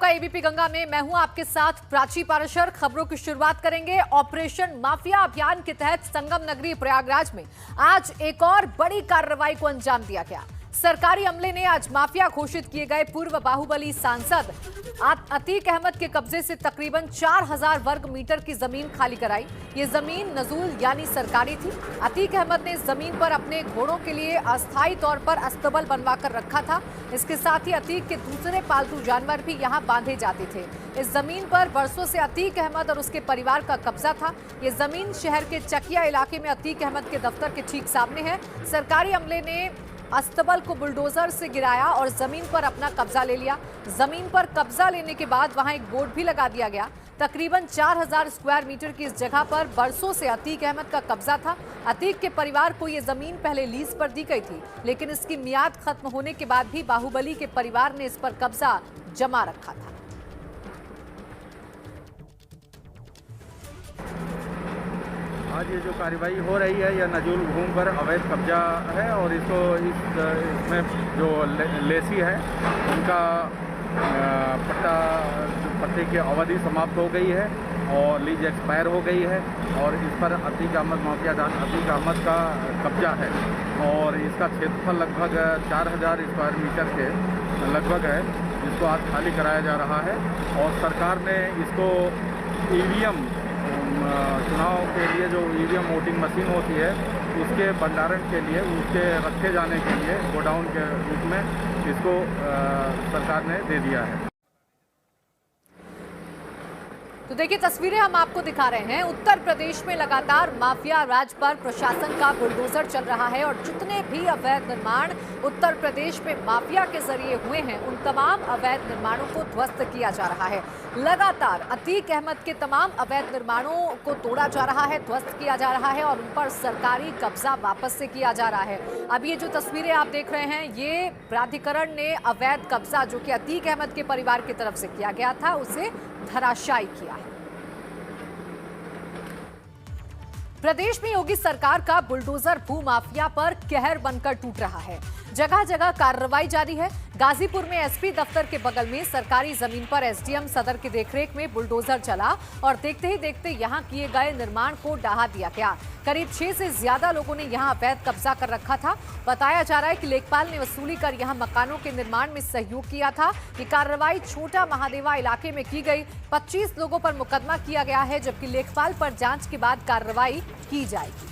आपका एबीपी गंगा में मैं हूं आपके साथ प्राची पाराशर। खबरों की शुरुआत करेंगे। ऑपरेशन माफिया अभियान के तहत संगम नगरी प्रयागराज में आज एक और बड़ी कार्रवाई को अंजाम दिया गया। सरकारी अमले ने आज माफिया घोषित किए गए पूर्व बाहुबली सांसद अतीक अहमद के कब्जे से तकरीबन 4000 वर्ग मीटर की जमीन खाली कराई। ये जमीन नजूल यानी सरकारी थी। अतीक अहमद ने जमीन पर अपने घोड़ों के लिए अस्थायी तौर पर अस्तबल बनवाकर रखा था। इसके साथ ही अतीक के दूसरे पालतू जानवर भी यहाँ बांधे जाते थे। इस जमीन पर वर्षों से अतीक अहमद और उसके परिवार का कब्जा था। ये जमीन शहर के चकिया इलाके में अतीक अहमद के दफ्तर के ठीक सामने है। सरकारी अमले ने अस्तबल को बुलडोजर से गिराया और जमीन पर अपना कब्जा ले लिया। जमीन पर कब्जा लेने के बाद वहां एक बोर्ड भी लगा दिया गया। तकरीबन 4000 स्क्वायर मीटर की इस जगह पर बरसों से अतीक अहमद का कब्जा था। अतीक के परिवार को ये जमीन पहले लीज पर दी गई थी, लेकिन इसकी मियाद खत्म होने के बाद भी बाहुबली के परिवार ने इस पर कब्जा जमा रखा था। आज ये जो कार्रवाई हो रही है यह नजूल भूमि पर अवैध कब्जा है और इसमें जो लेसी है उनका पट्टे की अवधि समाप्त हो गई है और लीज एक्सपायर हो गई है और इस पर अतीक अहमद माफिया डॉन अतीक अहमद का कब्जा है और इसका क्षेत्रफल लगभग 4000 स्क्वायर मीटर के लगभग है, जिसको आज खाली कराया जा रहा है। और सरकार ने इसको ईवीएम चुनाव के लिए जो ईवीएम वोटिंग मशीन होती है उसके भंडारण के लिए, उसके रखे जाने के लिए गोडाउन के रूप में इसको सरकार ने दे दिया है। तो देखिए तस्वीरें हम आपको दिखा रहे हैं। उत्तर प्रदेश में लगातार माफिया राज पर प्रशासन का बुलडोजर चल रहा है और जितने भी अवैध निर्माण उत्तर प्रदेश में माफिया के जरिए हुए हैं उन तमाम अवैध निर्माणों को ध्वस्त किया जा रहा है। लगातार अतीक अहमद के तमाम अवैध निर्माणों को तोड़ा जा रहा है, ध्वस्त किया जा रहा है और उन पर सरकारी कब्जा वापस से किया जा रहा है। अब ये जो तस्वीरें आप देख रहे हैं ये प्राधिकरण ने अवैध कब्जा जो कि अतीक अहमद के परिवार की तरफ से किया गया था उसे धराशायी किया है। प्रदेश में योगी सरकार का बुलडोजर भूमाफिया पर कहर बनकर टूट रहा है। जगह जगह कार्रवाई जारी है। गाजीपुर में एसपी दफ्तर के बगल में सरकारी जमीन पर एसडीएम सदर की देखरेख में बुलडोजर चला और देखते ही देखते यहां किए गए निर्माण को ढहा दिया गया। करीब 6 से ज्यादा लोगों ने यहां अवैध कब्जा कर रखा था। बताया जा रहा है कि लेखपाल ने वसूली कर यहां मकानों के निर्माण में सहयोग किया था। ये कार्रवाई छोटा महादेवा इलाके में की गई। 25 लोगों पर मुकदमा किया गया है, जबकि लेखपाल पर जांच के बाद कार्रवाई की जाएगी।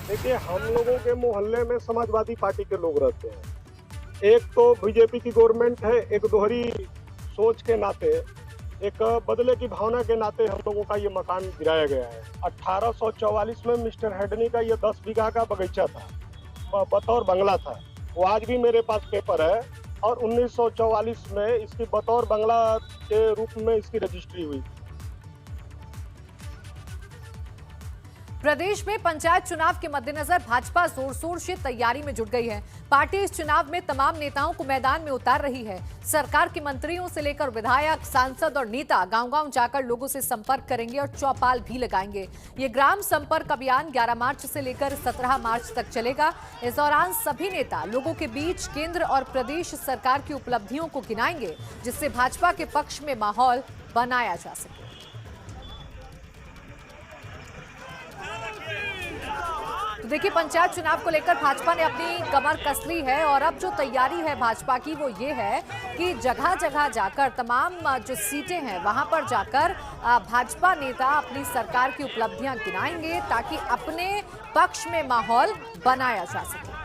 देखिए, हम लोगों के मोहल्ले में समाजवादी पार्टी के लोग रहते हैं। एक तो बीजेपी की गवर्नमेंट है, एक दोहरी सोच के नाते, एक बदले की भावना के नाते हम लोगों का ये मकान गिराया गया है। 1844 में मिस्टर हेडनी का ये 10 बीघा का बगीचा था, बतौर बंगला था। वो आज भी मेरे पास पेपर है और 1944 में इसकी बतौर बंगला के रूप में इसकी रजिस्ट्री हुई। प्रदेश में पंचायत चुनाव के मद्देनजर भाजपा जोर शोर से तैयारी में जुट गई है। पार्टी इस चुनाव में तमाम नेताओं को मैदान में उतार रही है। सरकार के मंत्रियों से लेकर विधायक, सांसद और नेता गांव-गांव जाकर लोगों से संपर्क करेंगे और चौपाल भी लगाएंगे। ये ग्राम संपर्क अभियान 11 मार्च से लेकर 17 मार्च तक चलेगा। इस दौरान सभी नेता लोगों के बीच केंद्र और प्रदेश सरकार की उपलब्धियों को गिनाएंगे, जिससे भाजपा के पक्ष में माहौल बनाया जा सके। तो देखिए, पंचायत चुनाव को लेकर भाजपा ने अपनी कमर कस ली है और अब जो तैयारी है भाजपा की वो ये है कि जगह जगह जाकर तमाम जो सीटें हैं वहां पर जाकर भाजपा नेता अपनी सरकार की उपलब्धियां गिनाएंगे ताकि अपने पक्ष में माहौल बनाया जा सके।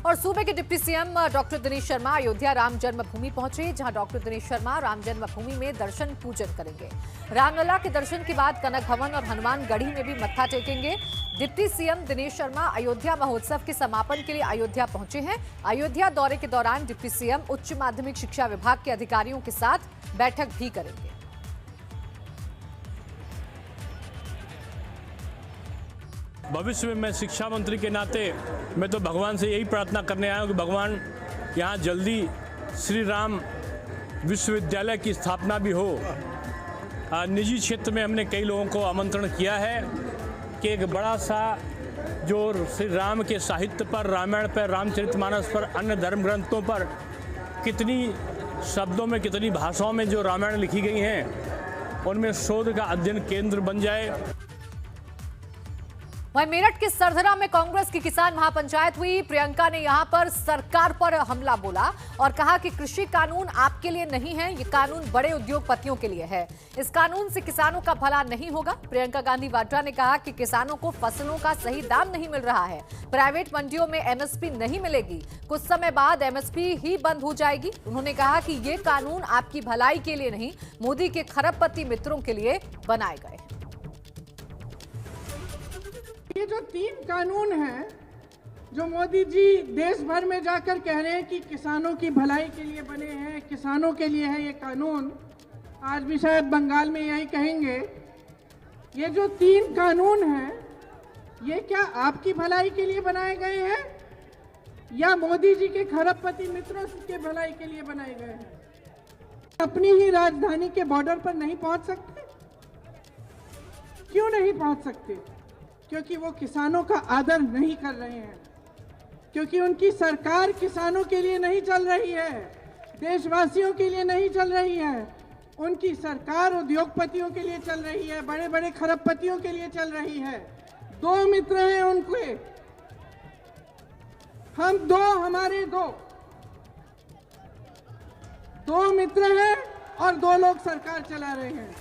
और सूबे के deputy CM doctor Dinesh Sharma Ayodhya Ram जन्मभूमि पहुंचे, जहां डॉक्टर दिनेश शर्मा राम जन्मभूमि में दर्शन पूजन करेंगे। रामलला के दर्शन के बाद कनक भवन और हनुमान गढ़ी में भी मत्था टेकेंगे। डिप्टी सीएम दिनेश शर्मा अयोध्या महोत्सव के समापन के लिए अयोध्या पहुंचे हैं। अयोध्या दौरे के दौरान डिप्टी सीएम उच्च माध्यमिक शिक्षा विभाग के अधिकारियों के साथ बैठक भी करेंगे। भविष्य में मैं शिक्षा मंत्री के नाते मैं तो भगवान से यही प्रार्थना करने आया हूँ कि भगवान यहाँ जल्दी श्री राम विश्वविद्यालय की स्थापना भी हो। निजी क्षेत्र में हमने कई लोगों को आमंत्रण किया है कि एक बड़ा सा जो श्री राम के साहित्य पर, रामायण पर, रामचरितमानस पर, अन्य धर्म ग्रंथों पर कितनी शब्दों में, कितनी भाषाओं में जो रामायण लिखी गई हैं, उनमें शोध का अध्ययन केंद्र बन जाए। वहीं मेरठ के सरधरा में कांग्रेस की किसान महापंचायत हुई। प्रियंका ने यहां पर सरकार पर हमला बोला और कहा कि कृषि कानून आपके लिए नहीं है, ये कानून बड़े उद्योगपतियों के लिए है। इस कानून से किसानों का भला नहीं होगा। प्रियंका गांधी वाड्रा ने कहा कि किसानों को फसलों का सही दाम नहीं मिल रहा है, प्राइवेट मंडियों में एमएसपी नहीं मिलेगी, कुछ समय बाद एमएसपी ही बंद हो जाएगी। उन्होंने कहा कि ये कानून आपकी भलाई के लिए नहीं, मोदी के खरबपति मित्रों के लिए बनाए गए। ये जो 3 कानून हैं जो मोदी जी देश भर में जाकर कह रहे हैं कि किसानों की भलाई के लिए बने हैं, किसानों के लिए है ये कानून, आज भी शायद बंगाल में यही कहेंगे। ये जो 3 कानून हैं ये क्या आपकी भलाई के लिए बनाए गए हैं या मोदी जी के खरबपति मित्रों के भलाई के लिए बनाए गए हैं? अपनी ही राजधानी के बॉर्डर पर नहीं पहुंच सकते? क्यों नहीं पहुंच सकते? क्योंकि वो किसानों का आदर नहीं कर रहे हैं, क्योंकि उनकी सरकार किसानों के लिए नहीं चल रही है, देशवासियों के लिए नहीं चल रही है। उनकी सरकार उद्योगपतियों के लिए चल रही है, बड़े बड़े खरबपतियों के लिए चल रही है। 2 मित्र हैं उनके, हम 2, हमारे 2 मित्र हैं और 2 लोग सरकार चला रहे हैं।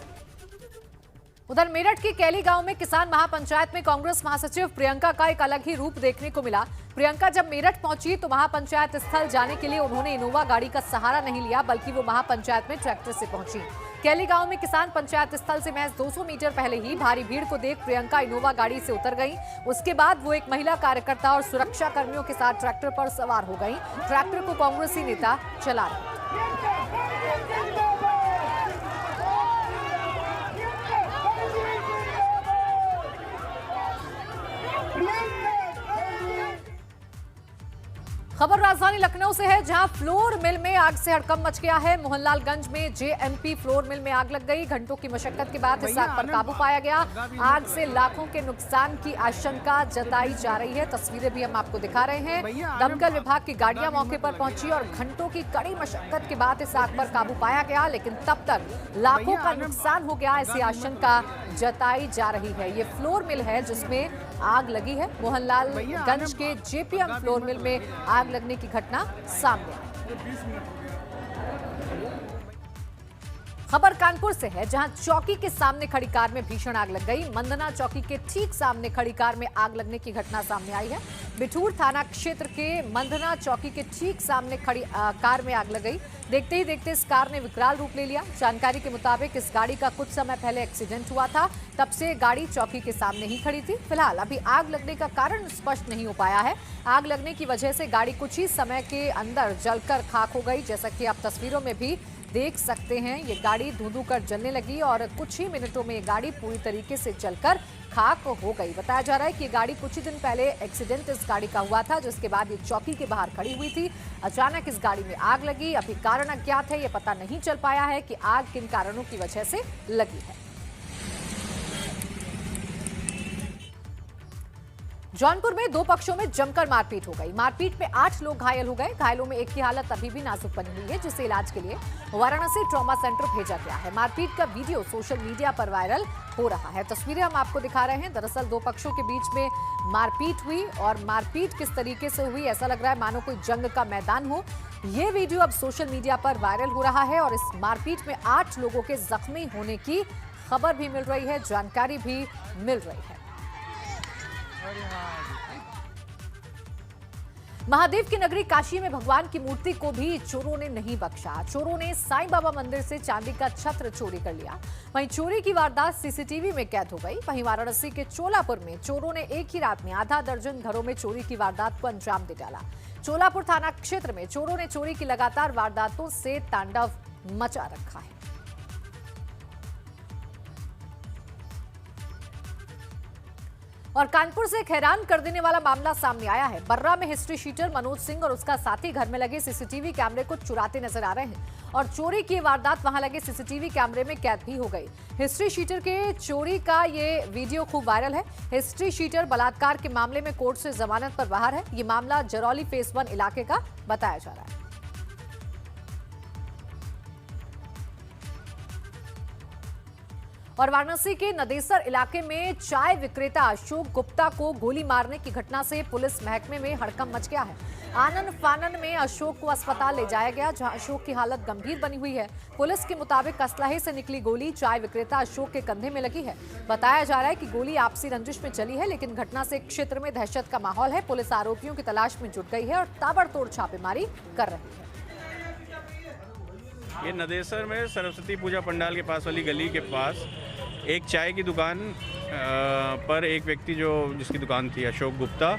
उधर मेरठ के कैली गांव में किसान महापंचायत में कांग्रेस महासचिव प्रियंका का एक अलग ही रूप देखने को मिला। प्रियंका जब मेरठ पहुंची तो महापंचायत स्थल जाने के लिए उन्होंने इनोवा गाड़ी का सहारा नहीं लिया, बल्कि वो महापंचायत में ट्रैक्टर से पहुंची। कैली गांव में किसान पंचायत स्थल से महज 200 मीटर पहले ही भारी भीड़ को देख प्रियंका इनोवा गाड़ी से उतर गई। उसके बाद वो एक महिला कार्यकर्ता और सुरक्षा कर्मियों के साथ ट्रैक्टर पर सवार हो गई। ट्रैक्टर को कांग्रेसी नेता चला रहे। खबर राजधानी लखनऊ से है, जहां फ्लोर मिल में आग से हड़कंप मच गया है। मोहनलालगंज में जेएमपी फ्लोर मिल में आग लग गई। घंटों की मशक्कत के बाद इस आग पर काबू पाया गया। आग से लाखों के नुकसान की आशंका जताई जा रही है। तस्वीरें भी हम आपको दिखा रहे हैं। दमकल विभाग की गाड़ियां मौके पर पहुंची और घंटों की कड़ी मशक्कत के बाद इस आग पर काबू पाया गया, लेकिन तब तक लाखों का नुकसान हो गया, ऐसी आशंका जताई जा रही है। ये फ्लोर मिल है जिसमें आग लगी है। मोहनलालगंज के जेपीएम फ्लोर मिल में आग लगने की घटना सामने आई। खबर कानपुर से है, जहां चौकी के सामने खड़ी कार में भीषण आग लग गई। मंदना चौकी के ठीक सामने खड़ी कार में आग लगने की घटना सामने आई है। बिठूर थाना क्षेत्र के मंदना चौकी के ठीक सामने खड़ी कार में आग लग गई। देखते ही देखते इस कार ने विकराल रूप ले लिया। जानकारी के मुताबिक इस गाड़ी का कुछ समय पहले एक्सीडेंट हुआ था, तब से गाड़ी चौकी के सामने ही खड़ी थी। फिलहाल अभी आग लगने का कारण स्पष्ट नहीं हो पाया है। आग लगने की वजह से गाड़ी कुछ ही समय के अंदर जलकर खाक हो गई। जैसा कि आप तस्वीरों में भी देख सकते हैं, ये गाड़ी धुंधु कर जलने लगी और कुछ ही मिनटों में ये गाड़ी पूरी तरीके से जलकर खाक हो गई। बताया जा रहा है कि ये गाड़ी कुछ ही दिन पहले एक्सीडेंट इस गाड़ी का हुआ था, जिसके बाद ये चौकी के बाहर खड़ी हुई थी। अचानक इस गाड़ी में आग लगी। अभी कारण अज्ञात है, ये पता नहीं चल पाया है कि आग किन कारणों की वजह से लगी है। जौनपुर में 2 पक्षों में जमकर मारपीट हो गई। मारपीट में 8 लोग घायल हो गए। घायलों में एक की हालत अभी भी नाजुक बनी हुई है, जिसे इलाज के लिए वाराणसी ट्रॉमा सेंटर भेजा गया है। मारपीट का वीडियो सोशल मीडिया पर वायरल हो रहा है। तस्वीरें हम आपको दिखा रहे हैं। दरअसल 2 पक्षों के बीच में मारपीट हुई और मारपीट किस तरीके से हुई, ऐसा लग रहा है मानो कोई जंग का मैदान हो। ये वीडियो अब सोशल मीडिया पर वायरल हो रहा है और इस मारपीट में 8 लोगों के जख्मी होने की खबर भी मिल रही है, जानकारी भी मिल रही है। महादेव की नगरी काशी में भगवान की मूर्ति को भी चोरों ने नहीं बख्शा। चोरों ने साईं बाबा मंदिर से चांदी का छत्र चोरी कर लिया। वहीं चोरी की वारदात सीसीटीवी में कैद हो गई। वहीं वाराणसी के चोलापुर में चोरों ने एक ही रात में आधा दर्जन घरों में चोरी की वारदात को अंजाम दे डाला। चोलापुर थाना क्षेत्र में चोरों ने चोरी की लगातार वारदातों से तांडव मचा रखा है। और कानपुर से एक हैरान कर देने वाला मामला सामने आया है। बर्रा में हिस्ट्री शीटर मनोज सिंह और उसका साथी घर में लगे सीसीटीवी कैमरे को चुराते नजर आ रहे हैं और चोरी की वारदात वहां लगे सीसीटीवी कैमरे में कैद भी हो गई। हिस्ट्री शीटर के चोरी का ये वीडियो खूब वायरल है। हिस्ट्री शीटर बलात्कार के मामले में कोर्ट से जमानत पर बाहर है। ये मामला जरौली फेज 1 इलाके का बताया जा रहा है। और वाराणसी के नदेसर इलाके में चाय विक्रेता अशोक गुप्ता को गोली मारने की घटना से पुलिस महकमे में हड़कंप मच गया है। आनन फानन में अशोक को अस्पताल ले जाया गया, जहां अशोक की हालत गंभीर बनी हुई है। पुलिस के मुताबिक असलहे से निकली गोली चाय विक्रेता अशोक के कंधे में लगी है। बताया जा रहा है कि गोली आपसी रंजिश में चली है, लेकिन घटना से क्षेत्र में दहशत का माहौल है। पुलिस आरोपियों की तलाश में जुट गई है और ताबड़तोड़ छापेमारी कर रही है। ये नदेसर में सरस्वती पूजा पंडाल के पास वाली गली के पास एक चाय की दुकान पर एक व्यक्ति जिसकी दुकान थी अशोक गुप्ता,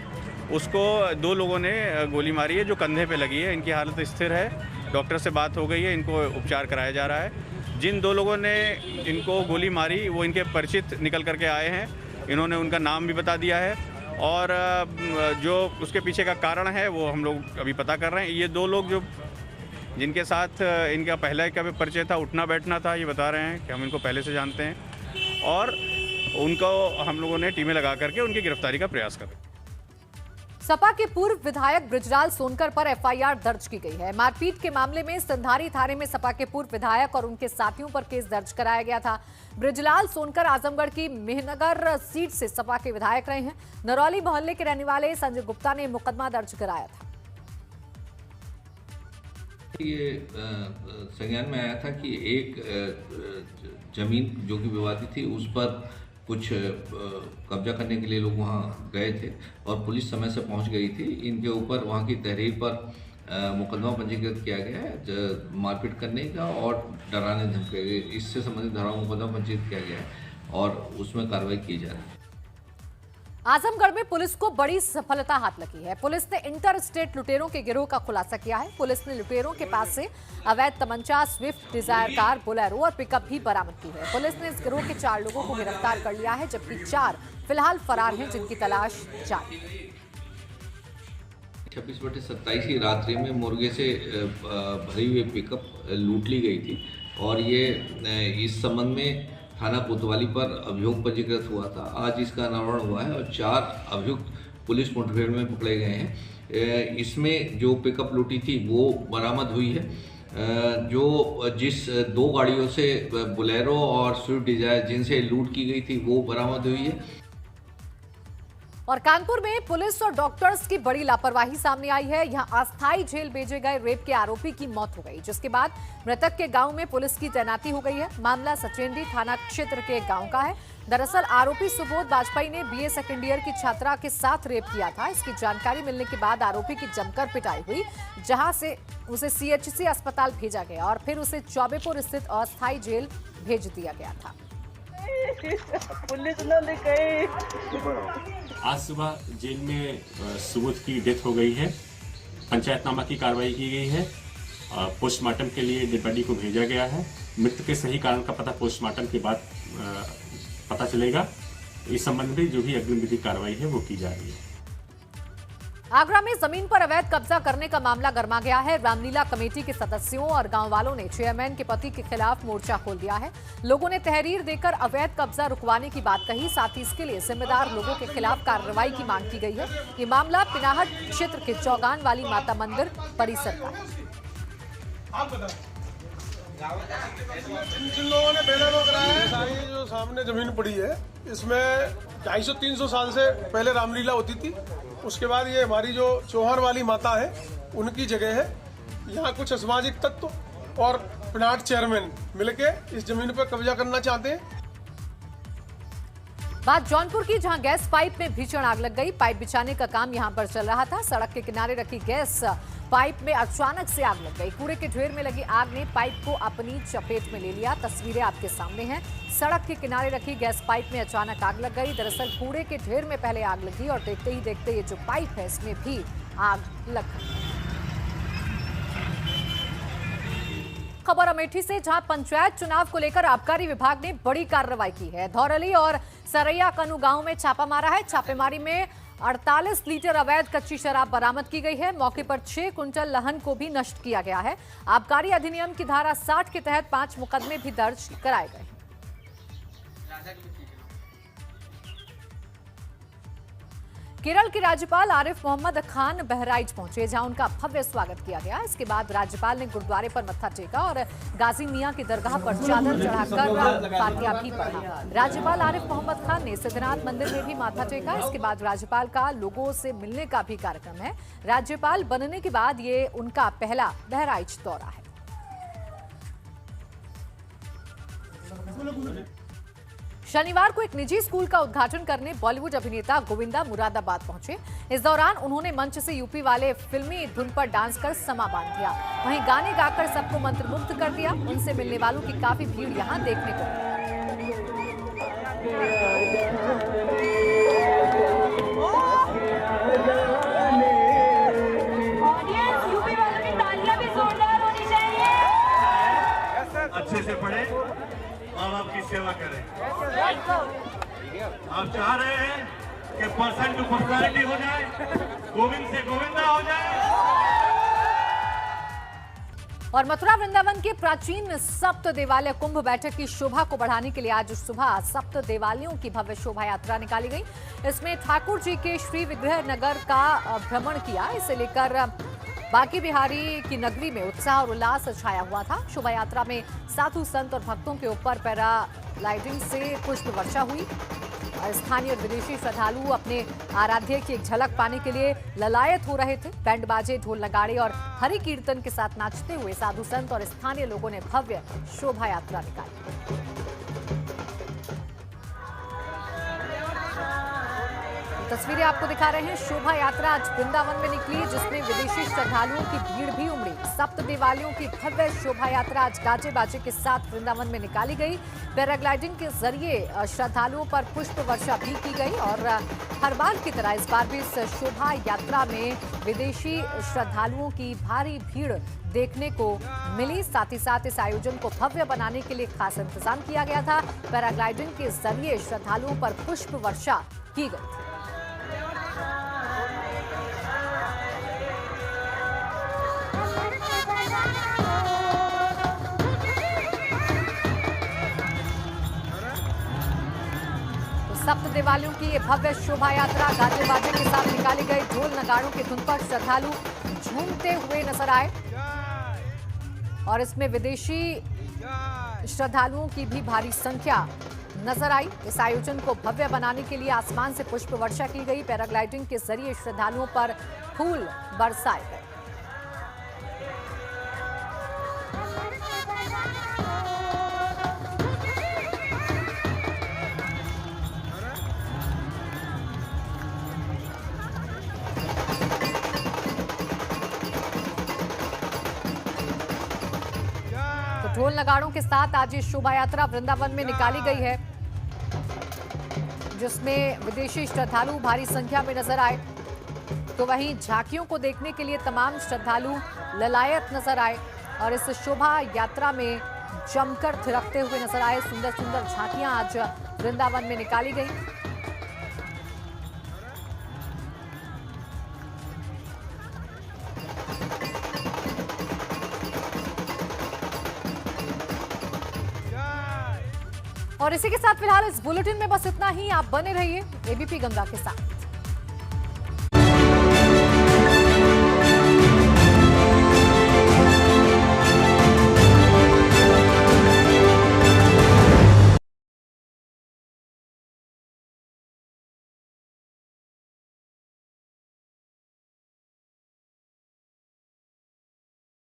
उसको दो लोगों ने गोली मारी है जो कंधे पे लगी है। इनकी हालत स्थिर है, डॉक्टर से बात हो गई है, इनको उपचार कराया जा रहा है। जिन दो लोगों ने इनको गोली मारी वो इनके परिचित निकल करके आए हैं। इन्होंने उनका नाम भी बता दिया है और जो उसके पीछे का कारण है वो हम लोग अभी पता कर रहे हैं। ये दो लोग जिनके साथ इनका पहले का भी परिचय था, उठना बैठना था, ये बता रहे हैं कि हम इनको पहले से जानते हैं और उनको हम लोगों ने टीमें लगा करके उनकी गिरफ्तारी का प्रयास कर रहे हैं। सपा के पूर्व विधायक बृजलाल सोनकर पर एफआईआर दर्ज की गई है। मारपीट के मामले में संधारी थाने में सपा के पूर्व विधायक और उनके साथियों पर केस दर्ज कराया गया था। बृजलाल सोनकर आजमगढ़ की मेहनगर सीट से सपा के विधायक रहे हैं। नरौली मोहल्ले के रहने वाले संजय गुप्ता ने मुकदमा दर्ज कराया था। ये संज्ञान में आया था कि एक जमीन जो कि विवादित थी उस पर कुछ कब्जा करने के लिए लोग वहाँ गए थे और पुलिस समय से पहुँच गई थी। इनके ऊपर वहाँ की तहरीर पर मुकदमा पंजीकृत किया गया है मारपीट करने का और डराने धमकाने, इससे संबंधित धाराओं मुकदमा पंजीकृत किया गया है और उसमें कार्रवाई की जा रही है। आजमगढ़ में पुलिस को बड़ी सफलता हाथ लगी है। पुलिस ने इंटर स्टेट लुटेरों के गिरोह का खुलासा किया है। पुलिस ने लुटेरों के पास से अवैध तमंचा, स्विफ्ट डिजायर कार, बोलेरो और पिकअप भी बरामद की है। पुलिस ने इस गिरोह के 4 लोगों को गिरफ्तार कर लिया है, जबकि 4 फिलहाल फरार हैं, जिनकी तलाश जारी है। 26/27 की रात्रि में मुर्गे से भरी हुई पिकअप लूट ली गई थी और ये इस संबंध में थाना कोतवाली पर अभियोग पंजीकृत हुआ था। आज इसका अनावरण हुआ है और 4 अभियुक्त पुलिस मुठभेड़ में पकड़े गए हैं। इसमें जो पिकअप लूटी थी वो बरामद हुई है। जिस 2 गाड़ियों से बोलेरो और स्विफ्ट डिजायर जिनसे लूट की गई थी वो बरामद हुई है। और कानपुर में पुलिस और डॉक्टर्स की बड़ी लापरवाही सामने आई है। यहां अस्थायी जेल भेजे गए रेप के आरोपी की मौत हो गई, जिसके बाद मृतक के गांव में पुलिस की तैनाती हो गई है। मामला सचेंडी थाना क्षेत्र के गांव का है। दरअसल आरोपी सुबोध वाजपेयी ने बीए सेकेंड ईयर की छात्रा के साथ रेप किया था। इसकी जानकारी मिलने के बाद आरोपी की जमकर पिटाई हुई, जहां से उसे सीएचसी अस्पताल भेजा गया और फिर उसे चौबेपुर स्थित अस्थायी जेल भेज दिया गया था। पुलिस ने कही आज सुबह जेल में सुबोध की डेथ हो गई है। पंचायतनामा की कार्रवाई की गई है। पोस्टमार्टम के लिए डेड बॉडी को भेजा गया है। मृत्यु के सही कारण का पता पोस्टमार्टम के बाद पता चलेगा। इस संबंध में जो भी अग्रिम विधिक कार्रवाई है वो की जा रही है। आगरा में जमीन पर अवैध कब्जा करने का मामला गर्मा गया है। रामलीला कमेटी के सदस्यों और गांव वालों ने चेयरमैन के पति के खिलाफ मोर्चा खोल दिया है। लोगों ने तहरीर देकर अवैध कब्जा रुकवाने की बात कही, साथ ही इसके लिए जिम्मेदार लोगों के खिलाफ कार्रवाई की मांग की गई है। ये मामला पिनाहट क्षेत्र के चौगान वाली माता मंदिर परिसर का है। जिन लोगों ने बैनर कराया है, सारी जो सामने जमीन पड़ी है, इसमें 250-300 साल से पहले रामलीला होती थी। उसके बाद ये हमारी जो चौहान वाली माता है उनकी जगह है। यहाँ कुछ असामाजिक तत्व और पिनाहट चेयरमैन मिलके इस जमीन पर कब्जा करना चाहते हैं। बात जौनपुर की, जहां गैस पाइप में भीषण आग लग गई। पाइप बिछाने का काम यहां पर चल रहा था। सड़क के किनारे रखी गैस पाइप में अचानक से आग लग गई। कूड़े के ढेर में लगी आग ने पाइप को अपनी चपेट में ले लिया। तस्वीरें आपके सामने हैं। सड़क के किनारे रखी गैस पाइप में अचानक आग लग गई। दरअसल कूड़े के ढेर में पहले आग लगी और देखते ही देखते ये जो पाइप है इसमें भी आग लग गई। खबर अमेठी से, जहां पंचायत चुनाव को लेकर आबकारी विभाग ने बड़ी कार्रवाई की है। धौरली और सरैया कनु गांव में छापा मारा है। छापेमारी में 48 लीटर अवैध कच्ची शराब बरामद की गई है। मौके पर 6 कुंटल लहन को भी नष्ट किया गया है। आबकारी अधिनियम की धारा 60 के तहत 5 मुकदमे भी दर्ज कराए गए। केरल के राज्यपाल आरिफ मोहम्मद खान बहराइच पहुंचे, जहां उनका भव्य स्वागत किया गया। इसके बाद राज्यपाल ने गुरुद्वारे पर मत्था टेका और गाजी मियां की दरगाह पर चादर चढ़ाकर फातिहा भी पढ़ा। राज्यपाल आरिफ मोहम्मद खान ने सिद्धनाथ मंदिर में भी माथा टेका। इसके बाद राज्यपाल का लोगों से मिलने का भी कार्यक्रम है। राज्यपाल बनने के बाद ये उनका पहला बहराइच दौरा है। शनिवार को एक निजी स्कूल का उद्घाटन करने बॉलीवुड अभिनेता गोविंदा मुरादाबाद पहुंचे। इस दौरान उन्होंने मंच से यूपी वाले फिल्मी धुन पर डांस कर समा बांध दिया। वहीं गाने गाकर सबको मंत्रमुग्ध कर दिया। उनसे मिलने वालों की काफी भीड़ यहां देखने को अच्छे से पढ़े, माँ बाप की सेवा करें। आप चाह रहे हैं कि पर्सन टू पर्सनालिटी हो जाए, गोविंद से गोविंदा हो जाए। और मथुरा वृंदावन के प्राचीन सप्त देवालय कुंभ बैठक की शोभा को बढ़ाने के लिए आज सुबह सप्त देवालयों की भव्य शोभा यात्रा निकाली गई। इसमें ठाकुर जी के श्री विग्रह नगर का भ्रमण किया। इसे लेकर बांके बिहारी की नगरी में उत्साह और उल्लास छाया हुआ था। शोभा यात्रा में साधु संत और भक्तों के ऊपर पैराग्लाइडिंग से पुष्प वर्षा हुई और स्थानीय और विदेशी श्रद्धालु अपने आराध्य की एक झलक पाने के लिए ललायत हो रहे थे। बैंड बाजे, ढोल नगाड़े और हरि कीर्तन के साथ नाचते हुए साधु संत और स्थानीय लोगों ने भव्य शोभा यात्रा निकाली। तस्वीरें आपको दिखा रहे हैं। शोभा यात्रा आज वृंदावन में निकली, जिसमें विदेशी श्रद्धालुओं की भीड़ भी उमड़ी। सप्त देवालयों की भव्य शोभा यात्रा आज गाजे बाजे के साथ वृंदावन में निकाली गई। पैराग्लाइडिंग के जरिए श्रद्धालुओं पर पुष्प वर्षा भी की गई और हर बार की तरह इस बार भी इस शोभा यात्रा में विदेशी श्रद्धालुओं की भारी भीड़ देखने को मिली। साथ ही साथ इस आयोजन को भव्य बनाने के लिए खास इंतजाम किया गया था। पैराग्लाइडिंग के जरिए श्रद्धालुओं पर पुष्प वर्षा की गई। सप्त देवालयों की ये भव्य शोभा यात्रा गाजे बाजे के साथ निकाली गई। ढोल नगाड़ों की धुन पर श्रद्धालु झूमते हुए नजर आए और इसमें विदेशी श्रद्धालुओं की भी भारी संख्या नजर आई। इस आयोजन को भव्य बनाने के लिए आसमान से पुष्प वर्षा की गई। पैराग्लाइडिंग के जरिए श्रद्धालुओं पर फूल बरसाए गए। ढोल नगाड़ों के साथ आज ये शोभा यात्रा वृंदावन में निकाली गई है, जिसमें विदेशी श्रद्धालु भारी संख्या में नजर आए। तो वहीं झांकियों को देखने के लिए तमाम श्रद्धालु ललायत नजर आए और इस शोभा यात्रा में जमकर थिरकते हुए नजर आए। सुंदर सुंदर झांकियां आज वृंदावन में निकाली गई। और इसी के साथ फिलहाल इस बुलेटिन में बस इतना ही। आप बने रहिए एबीपी गंगा के साथ।